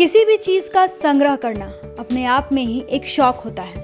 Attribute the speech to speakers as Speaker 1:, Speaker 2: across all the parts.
Speaker 1: किसी भी चीज़ का संग्रह करना अपने आप में ही एक शौक होता है।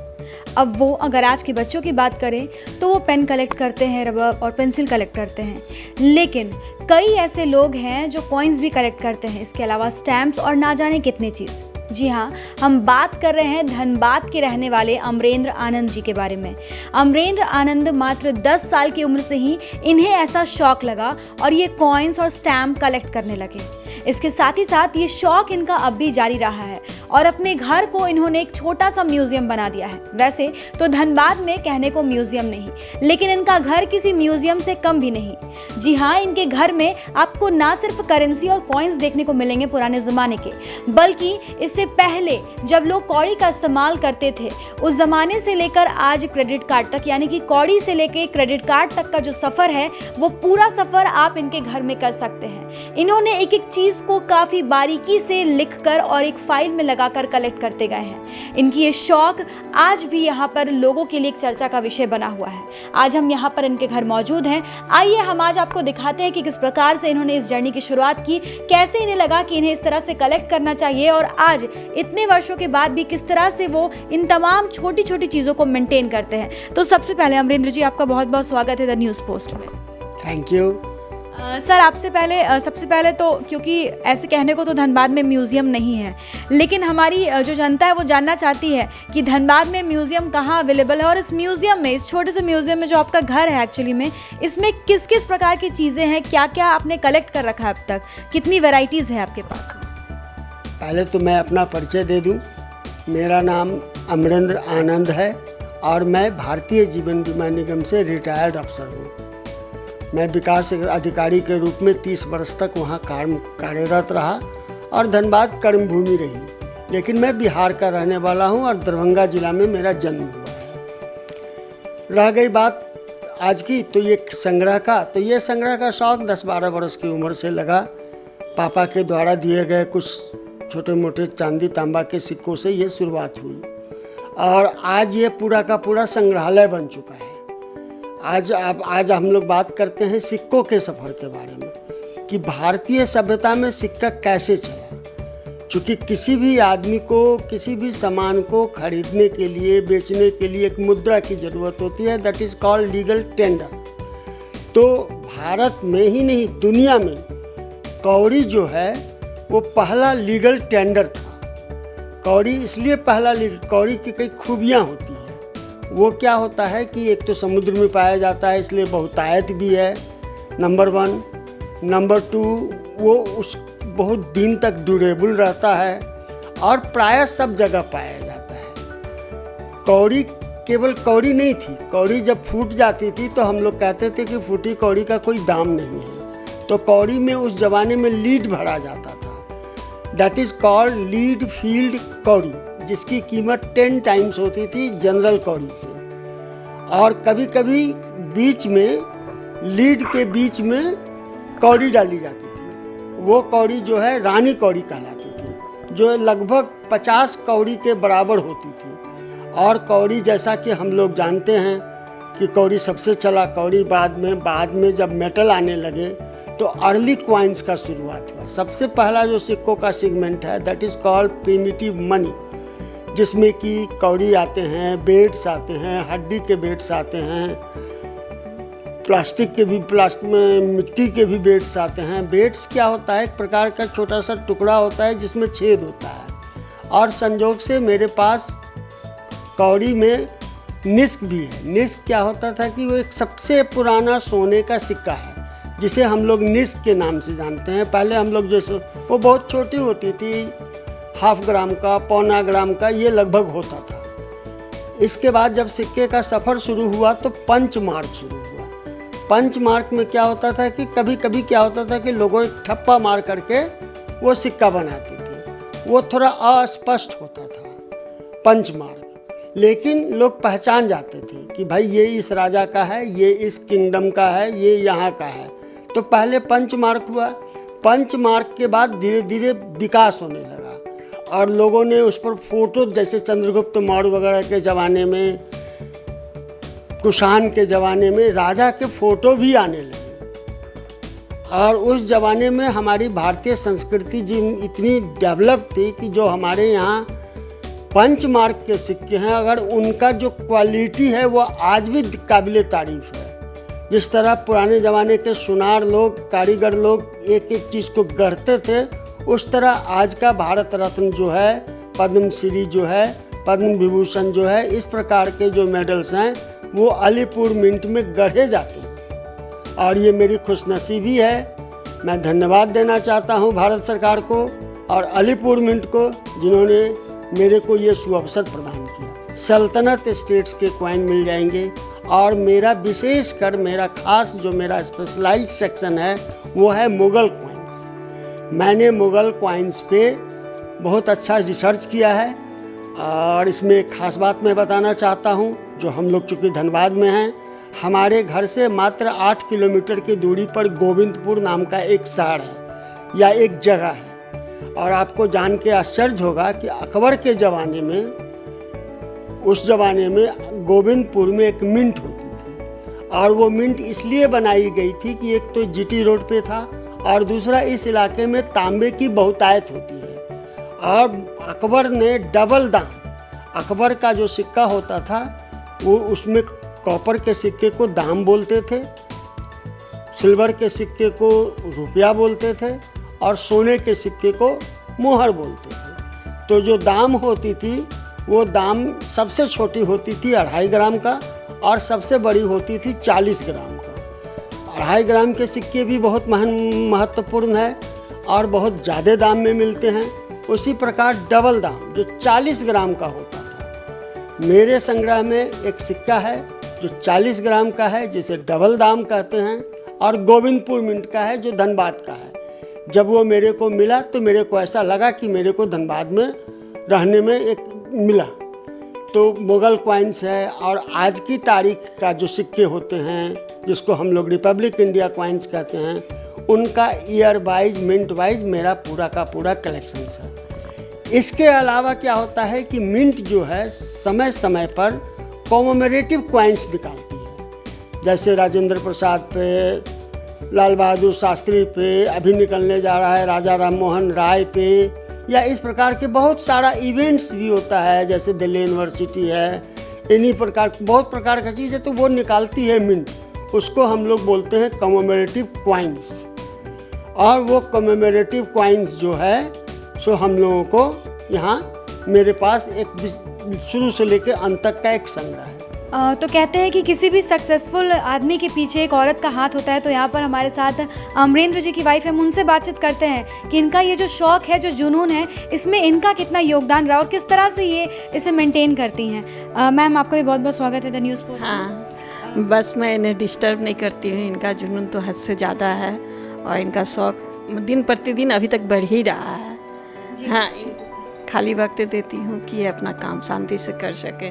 Speaker 1: अब वो अगर आज के बच्चों की बात करें तो वो पेन कलेक्ट करते हैं, रबर और पेंसिल कलेक्ट करते हैं, लेकिन कई ऐसे लोग हैं जो कॉइन्स भी कलेक्ट करते हैं, इसके अलावा स्टैम्प्स और ना जाने कितनी चीज़। जी हाँ, हम बात कर रहे हैं धनबाद के रहने वाले अमरेंद्र आनंद जी के बारे में। अमरेंद्र आनंद मात्र 10 साल की उम्र से ही इन्हें ऐसा शौक लगा और ये कॉइन्स और स्टैम्प कलेक्ट करने लगे। इसके साथ ही साथ ये शौक इनका अब भी जारी रहा है और अपने घर को इन्होंने एक छोटा सा म्यूजियम बना दिया है। वैसे तो धनबाद में कहने को म्यूजियम नहीं, लेकिन इनका घर किसी म्यूजियम से कम भी नहीं। जी हाँ, इनके घर में आपको ना सिर्फ करेंसी और कॉइन्स देखने को मिलेंगे पुराने ज़माने के, बल्कि इससे पहले जब लोग कौड़ी का इस्तेमाल करते थे, उस ज़माने से लेकर आज क्रेडिट कार्ड तक, यानी कि कौड़ी से लेकर क्रेडिट कार्ड तक का जो सफ़र है, वो पूरा सफ़र आप इनके घर में कर सकते हैं। इन्होंने एक एक चीज़ को काफ़ी बारीकी से लिखकर और एक फाइल में लगाकर कलेक्ट करते गए हैं। इनकी ये शौक आज भी यहाँ पर लोगों के लिए एक चर्चा का विषय बना हुआ है। आज हम यहाँ पर इनके घर मौजूद हैं। आइए हम आज आपको दिखाते हैं कि किस प्रकार से इन्होंने इस जर्नी की शुरुआत की, कैसे इन्हें लगा कि इन्हें इस तरह से कलेक्ट करना चाहिए और आज इतने वर्षों के बाद भी किस तरह से वो इन तमाम छोटी छोटी चीज़ों को मेंटेन करते हैं। तो सबसे पहले अमरेंद्र जी, आपका बहुत बहुत स्वागत है द न्यूज़ पोस्ट में।
Speaker 2: Thank you.
Speaker 1: सर, आपसे सबसे पहले तो, क्योंकि ऐसे कहने को तो धनबाद में म्यूज़ियम नहीं है, लेकिन हमारी जो जनता है वो जानना चाहती है कि धनबाद में म्यूज़ियम कहाँ अवेलेबल है और इस म्यूज़ियम में, इस छोटे से म्यूज़ियम में जो आपका घर है एक्चुअली में, इसमें किस किस प्रकार की चीज़ें हैं, क्या क्या आपने कलेक्ट कर रखा है अब तक, कितनी वेराइटीज़ है आपके पास?
Speaker 2: पहले तो मैं अपना परिचय दे दूं। मेरा नाम अमरेंद्र आनंद है और मैं भारतीय जीवन बीमा निगम से रिटायर्ड अफसर हूँ। मैं विकास अधिकारी के रूप में 30 वर्ष तक वहाँ कार्यरत रहा और धनबाद कर्मभूमि रही, लेकिन मैं बिहार का रहने वाला हूँ और दरभंगा जिला में मेरा जन्म हुआ है। रह गई बात आज की, तो ये संग्रह का शौक़ 10-12 वर्ष की उम्र से लगा। पापा के द्वारा दिए गए कुछ छोटे मोटे चांदी तांबा के सिक्कों से ये शुरुआत हुई और आज ये पूरा का पूरा संग्रहालय बन चुका है। आज हम लोग बात करते हैं सिक्कों के सफ़र के बारे में कि भारतीय सभ्यता में सिक्का कैसे चला। चूँकि किसी भी आदमी को किसी भी सामान को खरीदने के लिए, बेचने के लिए एक मुद्रा की ज़रूरत होती है, that is called legal tender. तो भारत में ही नहीं, दुनिया में कौड़ी जो है वो पहला लीगल टेंडर था। कौड़ी इसलिए पहला कौड़ी की कई खूबियाँ होती हैं। वो क्या होता है कि एक तो समुद्र में पाया जाता है, इसलिए बहुतायत भी है, नंबर 1। नंबर 2, वो उस बहुत दिन तक ड्यूरेबल रहता है और प्रायः सब जगह पाया जाता है। कौड़ी केवल कौड़ी नहीं थी, कौड़ी जब फूट जाती थी तो हम लोग कहते थे कि फूटी कौड़ी का कोई दाम नहीं है। तो कौड़ी में उस ज़माने में लीड भरा जाता था, that is called lead field कौड़ी, जिसकी कीमत 10 टाइम्स होती थी जनरल कौड़ी से। और कभी कभी बीच में, लीड के बीच में कौड़ी डाली जाती थी। वो कौड़ी जो है रानी कौड़ी कहलाती थी, जो लगभग 50 कौड़ी के बराबर होती थी। और कौड़ी, जैसा कि हम लोग जानते हैं कि कौड़ी सबसे चला कौड़ी, बाद में जब मेटल आने लगे तो अर्ली क्वाइंस का शुरुआत हुआ। सबसे पहला जो सिक्कों का सेगमेंट है that is called primitive money, जिसमें कि कौड़ी आते हैं, बेड्स आते हैं, हड्डी के बेड्स आते हैं, प्लास्टिक में मिट्टी के भी बेड्स आते हैं। बेड्स क्या होता है? एक प्रकार का छोटा सा टुकड़ा होता है जिसमें छेद होता है। और संजोग से मेरे पास कौड़ी में निस्क भी है। निस्क क्या होता था कि वो एक सबसे पुराना सोने का सिक्का है, जिसे हम लोग निस्क के नाम से जानते हैं। पहले हम लोग जैसे, वो बहुत छोटी होती थी, 1/2 ग्राम का, 1/4 ग्राम का, ये लगभग होता था। इसके बाद जब सिक्के का सफ़र शुरू हुआ तो पंच मार्क शुरू हुआ। पंच मार्क में क्या होता था कि कभी कभी क्या होता था कि लोगों एक ठप्पा मार करके वो सिक्का बनाते थे। वो थोड़ा अस्पष्ट होता था पंच मार्क, लेकिन लोग पहचान जाते थे कि भाई ये इस राजा का है, ये इस किंगडम का है, ये यहाँ का है। तो पहले पंच मार्क हुआ। पंच मार्क के बाद धीरे धीरे विकास होने लगा और लोगों ने उस पर फोटो, जैसे चंद्रगुप्त मौर्य वगैरह के ज़माने में, कुषाण के ज़माने में राजा के फ़ोटो भी आने लगे। और उस ज़माने में हमारी भारतीय संस्कृति जी इतनी डेवलप थी कि जो हमारे यहाँ पंच मार्क के सिक्के हैं, अगर उनका जो क्वालिटी है वो आज भी काबिल तारीफ़ है। जिस तरह पुराने ज़माने के सुनार लोग, कारीगर लोग एक एक चीज़ को गढ़ते थे, उस तरह आज का भारत रत्न जो है, पद्मश्री जो है, पद्म विभूषण जो है, इस प्रकार के जो मेडल्स हैं वो अलीपुर मिंट में गढ़े जाते हैं। और ये मेरी खुशनसीबी है। मैं धन्यवाद देना चाहता हूँ भारत सरकार को और अलीपुर मिंट को, जिन्होंने मेरे को ये सुअवसर प्रदान किया। सल्तनत स्टेट्स के कॉइन मिल जाएंगे और मेरा विशेषकर मेरा खास जो मेरा स्पेशलाइज सेक्शन है वो है मुग़ल कॉइन्स। मैंने मुग़ल कॉइन्स पे बहुत अच्छा रिसर्च किया है और इसमें एक खास बात मैं बताना चाहता हूँ। जो हम लोग चूँकि धनबाद में हैं, हमारे घर से मात्र 8 किलोमीटर की दूरी पर गोविंदपुर नाम का एक शहर है या एक जगह है। और आपको जान के आश्चर्य होगा कि अकबर के ज़माने में, उस ज़माने में गोविंदपुर में एक मिंट होती थी और वो मिंट इसलिए बनाई गई थी कि एक तो जीटी रोड पे था और दूसरा इस इलाके में तांबे की बहुतायत होती है। और अकबर ने डबल दाम, अकबर का जो सिक्का होता था वो उसमें कॉपर के सिक्के को दाम बोलते थे, सिल्वर के सिक्के को रुपया बोलते थे और सोने के सिक्के को मोहर बोलते थे। तो जो दाम होती थी वो दाम सबसे छोटी होती थी 2.5 ग्राम का और सबसे बड़ी होती थी 40 ग्राम का। 2.5 ग्राम के सिक्के भी बहुत महत्वपूर्ण है और बहुत ज़्यादा दाम में मिलते हैं। उसी प्रकार डबल दाम जो 40 ग्राम का होता था, मेरे संग्रह में एक सिक्का है जो 40 ग्राम का है, जिसे डबल दाम कहते हैं, और गोविंदपुर मिंट का है जो धनबाद का है। जब वो मेरे को मिला तो मेरे को ऐसा लगा कि मेरे को धनबाद में रहने में एक मिला। तो मुग़ल कॉइन्स है और आज की तारीख का जो सिक्के होते हैं, जिसको हम लोग रिपब्लिक इंडिया कॉइन्स कहते हैं, उनका ईयर वाइज, मिंट वाइज मेरा पूरा का पूरा कलेक्शन है। इसके अलावा क्या होता है कि मिंट जो है समय समय पर कॉमेमोरेटिव कॉइन्स निकालती है। जैसे राजेंद्र प्रसाद पे, लाल बहादुर शास्त्री पे, अभी निकलने जा रहा है राजा राम मोहन राय पे, या इस प्रकार के बहुत सारा इवेंट्स भी होता है, जैसे दिल्ली यूनिवर्सिटी है, इन्हीं प्रकार बहुत प्रकार का चीज़ है। तो वो निकालती है मिंट, उसको हम लोग बोलते हैं कॉमेमोरेटिव कॉइन्स। और वो कॉमेमोरेटिव कॉइन्स जो है सो हम लोगों को यहाँ मेरे पास एक शुरू से लेकर अंत तक का एक संग्रह है।
Speaker 1: तो कहते हैं कि किसी भी सक्सेसफुल आदमी के पीछे एक औरत का हाथ होता है। तो यहाँ पर हमारे साथ अमरेंद्र जी की वाइफ है, हम उनसे बातचीत करते हैं कि इनका ये जो शौक़ है, जो जुनून है, इसमें इनका कितना योगदान रहा और किस तरह से ये इसे मेंटेन करती हैं। मैम, आपका भी बहुत बहुत स्वागत है द न्यूज़ पोस्ट।
Speaker 3: हाँ, बस मैं इन्हें डिस्टर्ब नहीं करती हूँ। इनका जुनून तो हद से ज़्यादा है और इनका शौक़ दिन प्रतिदिन अभी तक बढ़ ही रहा है। हाँ, खाली वक्त देती हूँ कि ये अपना काम शांति से कर सके।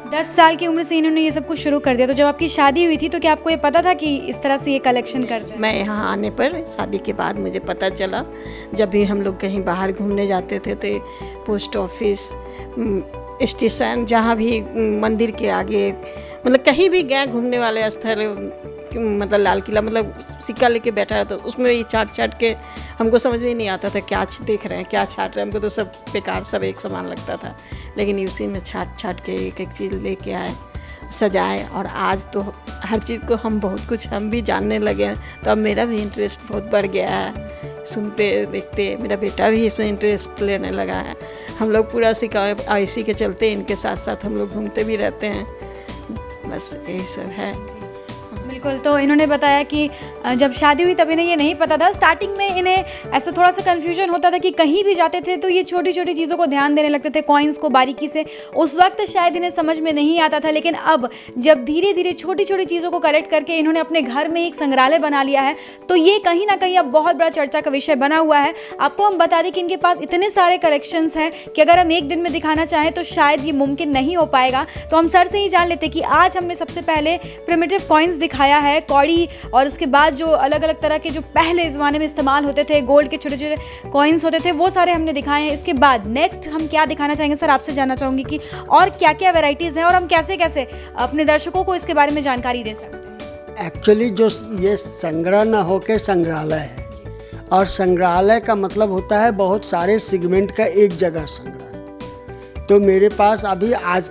Speaker 1: 10 साल की उम्र से इन्होंने ये सब कुछ शुरू कर दिया। तो जब आपकी शादी हुई थी तो क्या आपको ये पता था कि इस तरह से ये कलेक्शन करते हैं?
Speaker 3: मैं यहाँ आने पर शादी के बाद मुझे पता चला। जब भी हम लोग कहीं बाहर घूमने जाते थे तो पोस्ट ऑफिस, स्टेशन, जहाँ भी मंदिर के आगे, मतलब कहीं भी गए घूमने वाले स्थल, मतलब लाल किला, मतलब सिक्का लेके बैठा है तो उसमें ये छाट के हमको समझ में नहीं आता था क्या देख रहे हैं, क्या छाट रहे हैं। हमको तो सब बेकार, सब एक समान लगता था। लेकिन उसी में छाट के एक एक चीज़ लेके आए, सजाए। और आज तो हर चीज़ को हम बहुत कुछ हम भी जानने लगे हैं। तो अब मेरा भी इंटरेस्ट बहुत बढ़ गया है, सुनते देखते। मेरा बेटा भी इसमें इंटरेस्ट लेने लगा है। हम लोग पूरा सिक्का इसी के चलते इनके साथ साथ हम लोग घूमते भी रहते हैं। बस यही सब है।
Speaker 1: बिल्कुल। तो इन्होंने बताया कि जब शादी हुई तब इन्हें ये नहीं पता था। स्टार्टिंग में इन्हें ऐसा थोड़ा सा कन्फ्यूजन होता था कि कहीं भी जाते थे तो ये छोटी छोटी चीज़ों को ध्यान देने लगते थे, कॉइन्स को बारीकी से। उस वक्त शायद इन्हें समझ में नहीं आता था, लेकिन अब जब धीरे धीरे छोटी छोटी चीज़ों को कलेक्ट करके इन्होंने अपने घर में एक संग्रहालय बना लिया है, तो ये कहीं ना कहीं अब बहुत बड़ा चर्चा का विषय बना हुआ है। आपको हम बता दें कि इनके पास इतने सारे कलेक्शंस हैं कि अगर हम एक दिन में दिखाना चाहें तो शायद ये मुमकिन नहीं हो पाएगा। तो हम सर से ही जान लेते कि आज हमने सबसे पहले प्रिमिटिव कॉइन्स दिखाया है, कौड़ी, और उसके बाद जो अलग अलग तरह के जो पहले ज़माने में इस्तेमाल होते थे, गोल्ड के छोटे छोटे कॉइन्स होते थे, वो सारे हमने दिखाए हैं। इसके बाद नेक्स्ट हम क्या दिखाना चाहेंगे सर, आपसे जानना चाहूँगी कि और क्या क्या वैरायटीज़ हैं और हम कैसे कैसे अपने दर्शकों को इसके बारे में जानकारी दे सकते हैं।
Speaker 2: एक्चुअली जो ये संग्रह न होके संग्रहालय है, और संग्रहालय का मतलब होता है बहुत सारे सेगमेंट का एक जगह संग्रह। तो मेरे पास अभी आज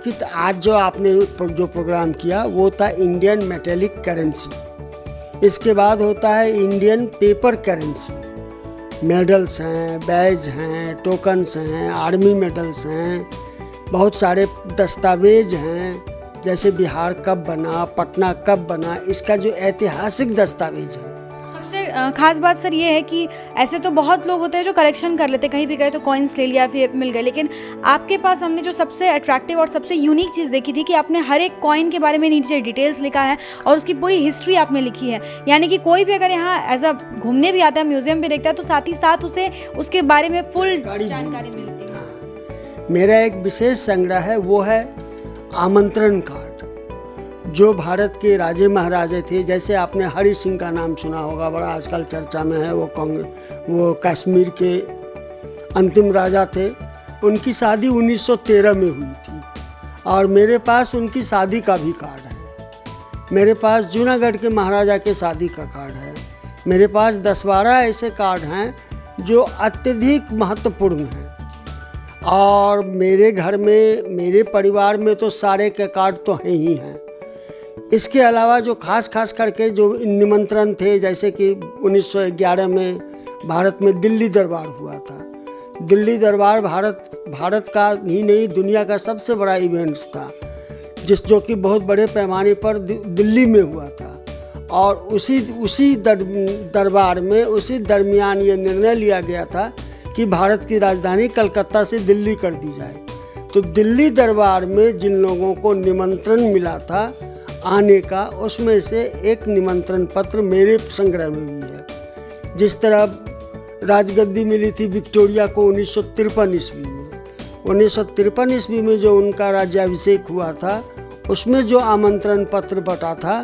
Speaker 2: जो आपने जो प्रोग्राम किया वो था इंडियन मेटेलिक करेंसी। इसके बाद होता है इंडियन पेपर करेंसी। मेडल्स हैं, बैज हैं, टोकन्स हैं, आर्मी मेडल्स हैं, बहुत सारे दस्तावेज हैं, जैसे बिहार कब बना, पटना कब बना, इसका जो ऐतिहासिक दस्तावेज है।
Speaker 1: सबसे खास बात सर ये है कि ऐसे तो बहुत लोग होते हैं जो कलेक्शन कर लेते हैं, कहीं भी गए तो कॉइन्स ले लिया फिर मिल गए, लेकिन आपके पास हमने जो सबसे अट्रैक्टिव और सबसे यूनिक चीज़ देखी थी कि आपने हर एक कॉइन के बारे में नीचे डिटेल्स लिखा है और उसकी पूरी हिस्ट्री आपने लिखी है। यानी कि कोई भी अगर यहाँ एज अ घूमने भी आता है, म्यूजियम भी देखता है, तो साथ ही साथ उसे उसके बारे में फुल जानकारी मिलती है।
Speaker 2: मेरा एक विशेष संग्रह है, वो है आमंत्रण कार्ड। जो भारत के राजे महाराजे थे, जैसे आपने हरि सिंह का नाम सुना होगा, बड़ा आजकल चर्चा में है, वो कश्मीर के अंतिम राजा थे। उनकी शादी 1913 में हुई थी और मेरे पास उनकी शादी का भी कार्ड है। मेरे पास जूनागढ़ के महाराजा के शादी का कार्ड है। मेरे पास 10-12 ऐसे कार्ड हैं जो अत्यधिक महत्वपूर्ण हैं। और मेरे घर में, मेरे परिवार में तो सारे के कार्ड तो हैं ही हैं। इसके अलावा जो खास करके जो निमंत्रण थे, जैसे कि 1911 में भारत में दिल्ली दरबार हुआ था। दिल्ली दरबार भारत का ही नहीं, दुनिया का सबसे बड़ा इवेंट्स था, जो कि बहुत बड़े पैमाने पर दिल्ली में हुआ था। और उसी दरबार में उसी दरमियान ये निर्णय लिया गया था कि भारत की राजधानी कलकत्ता से दिल्ली कर दी जाए। तो दिल्ली दरबार में जिन लोगों को निमंत्रण मिला था आने का, उसमें से एक निमंत्रण पत्र मेरे संग्रह में भी है। जिस तरह राजगद्दी मिली थी विक्टोरिया को 1953 ईस्वी में, 1953 ईस्वी में जो उनका राज्याभिषेक हुआ था, उसमें जो आमंत्रण पत्र बटा था,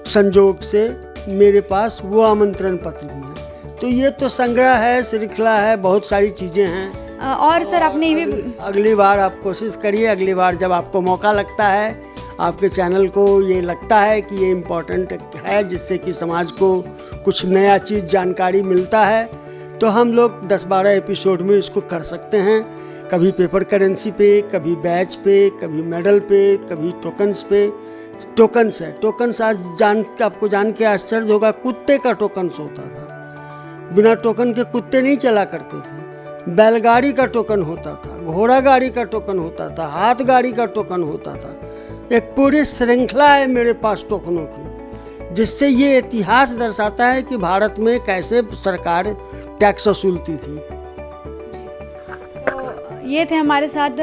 Speaker 2: संजोग से मेरे पास वो आमंत्रण पत्र भी है। तो ये तो संग्रह है, श्रृंखला है, बहुत सारी चीज़ें हैं।
Speaker 1: और सर आपने ये भी
Speaker 2: अगली बार आप कोशिश करिए, अगली बार जब आपको मौका लगता है, आपके चैनल को ये लगता है कि ये इम्पोर्टेंट है, जिससे कि समाज को कुछ नया चीज़ जानकारी मिलता है, तो हम लोग 10-12 एपिसोड में इसको कर सकते हैं। कभी पेपर करेंसी पे, कभी बैच पे, कभी मेडल पे, कभी टोकन्स पे। टोकन्स है, टोकन्स आज आपको जान के आश्चर्य होगा, कुत्ते का टोकन्स होता था। बिना टोकन के कुत्ते नहीं चला करते थे। बैलगाड़ी का टोकन होता था, घोड़ा गाड़ी का टोकन होता था, हाथ गाड़ी का टोकन होता था। एक पूरी श्रृंखला है मेरे पास टोकनों की, जिससे ये इतिहास दर्शाता है कि भारत में कैसे सरकार टैक्स वसूलती थी।
Speaker 1: ये थे हमारे साथ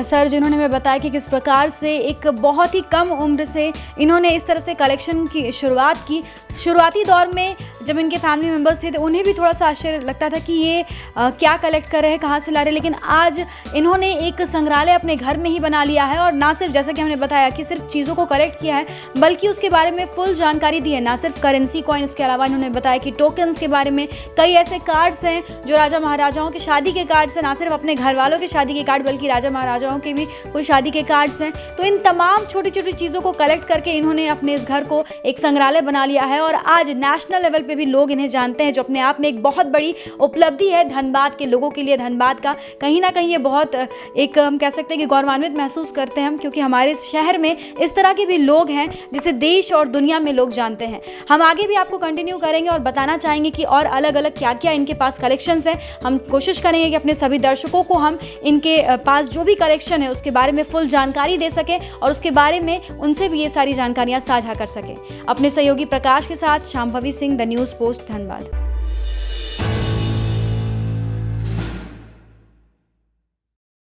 Speaker 1: सर, जिन्होंने हमें बताया कि किस प्रकार से एक बहुत ही कम उम्र से इन्होंने इस तरह से कलेक्शन की शुरुआत की। शुरुआती दौर में जब इनके फैमिली मेम्बर्स थे तो उन्हें भी थोड़ा सा आश्चर्य लगता था कि ये क्या कलेक्ट कर रहे हैं, कहाँ से ला रहे हैं, लेकिन आज इन्होंने एक संग्रहालय अपने घर में ही बना लिया है। और ना सिर्फ जैसा कि हमने बताया कि सिर्फ चीज़ों को कलेक्ट किया है, बल्कि उसके बारे में फुल जानकारी दी है। ना सिर्फ करेंसी कॉइन, इसके अलावा इन्होंने बताया कि टोकन्स के बारे में, कई ऐसे कार्ड्स हैं जो राजा महाराजाओं के शादी के कार्ड्स हैं, ना सिर्फ अपने घर वालों के शादी के कार्ड बल्कि राजा महाराजाओं के भी कुछ शादी के कार्ड्स हैं। तो इन तमाम छोटी छोटी चीज़ों को कलेक्ट करके इन्होंने अपने इस घर को एक संग्रहालय बना लिया है और आज नेशनल लेवल पे भी लोग इन्हें जानते हैं, जो अपने आप में एक बहुत बड़ी उपलब्धि है धनबाद के लोगों के लिए। धनबाद का कहीं ना कहीं ये बहुत एक हम कह सकते हैं कि गौरवान्वित महसूस करते हैं हम, क्योंकि हमारे शहर में इस तरह के भी लोग हैं जिसे देश और दुनिया में लोग जानते हैं। हम आगे भी आपको कंटिन्यू करेंगे और बताना चाहेंगे कि और अलग अलग क्या क्या इनके पास कलेक्शंस हैं। हम कोशिश करेंगे कि अपने सभी दर्शकों को हम इनके पास जो भी कलेक्शन है उसके बारे में फुल जानकारी दे सके और उसके बारे में उनसे भी ये सारी जानकारियां साझा कर सके। अपने सहयोगी प्रकाश के साथ Shambhavi Singh, the news post, Dhanbad.